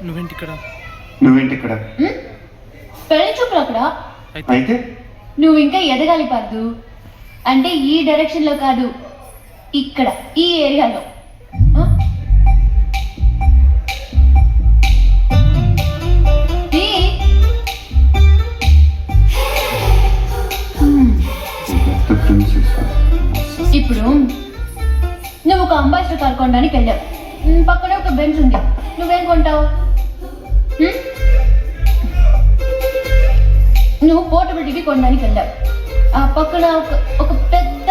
నువ్వేంటి ఇక్కడ పెళ్లి చూపులు అక్కడ అయితే నువ్వు ఇంకా ఎదగాలి పద్దు. అంటే ఈ డైరెక్షన్ లో కాదు, ఇక్కడ ఈ ఏరియాలో. ఆ? ఈ. ఇప్పుడు నువ్వు ఒక అంబాసిడర్ కార్ కొనడానికి వెళ్ళావు. పక్కనే ఒక బెంచ్ ఉంది, నువ్వేం కొంటావు? నువ్వు పోర్టబుల్ టీవీ కొనడానికి వెళ్ళావు. ఆ పక్కన ఒక పెద్ద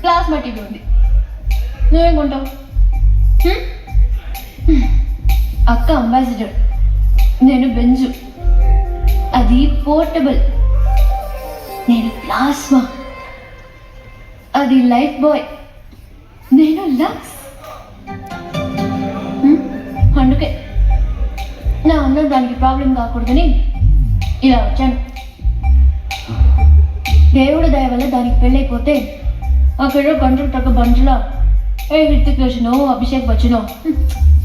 ప్లాస్మా టీవీ ఉంది, నువ్వేం కొంటావు? అక్క అంబాసిడర్, నేను బెంజు, అది పోర్టబుల్. నేను ప్లాస్మా, అది లైఫ్ బాయ్. నేను లక్స్. అందుకే నా అన్నం దానికి ప్రాబ్లం కాకూడదని ఇలా వచ్చాను. దేవుడు దయ వల్ల దానికి పెళ్ళైపోతే అక్కడ గంటలు తగ్గ బంజులా ఏ హృతిక్ రోషనో అభిషేక్ బచ్చనో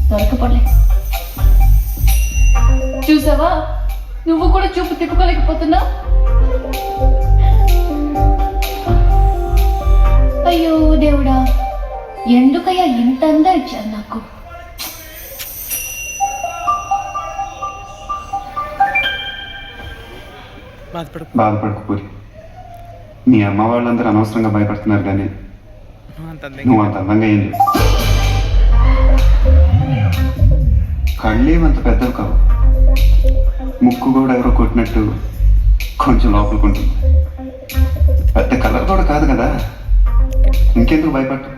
దొరకపడలే. చూసావా, నువ్వు కూడా చూపు తిప్పుకోలేకపోతున్నా. అయ్యో దేవుడా, ఎందుకయ్యా ఇంత అందా ఇచ్చాను నాకు? బాధపడకు పూరి. నీ అమ్మ వాళ్ళందరూ అనవసరంగా భయపడుతున్నారు, కానీ నువ్వు అంత అందంగా ఏం లేవు. కళ్ళేమంత పెద్దవి కావు, ముక్కు కూడా ఎవరో కొట్టినట్టు కొంచెం లోపలికుంటుంది. పెద్ద కలర్ కూడా కాదు కదా, ఇంకెందుకు భయపట్టు?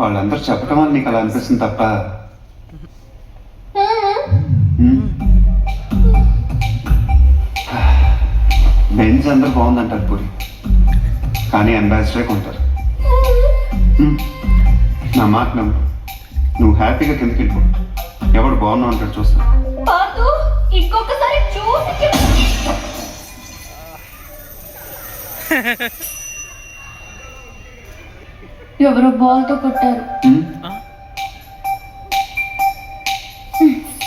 వాళ్ళందరూ చెప్పడం వల్ల నీకు అలా అనిపిస్తుంది తప్ప. బెంజ్ అందరూ బాగుందంటారు పూరి, కానీ అంబాసిడరే కొంటారు. నా మాట నమ్ము, నువ్వు హ్యాపీగా కిందకి వెళ్ళిపో. ఎవడు బాగున్నావు అంటాడు, చూస్తా. ఇంకొకసారి ఎవరో బాల్తో కొట్టారు.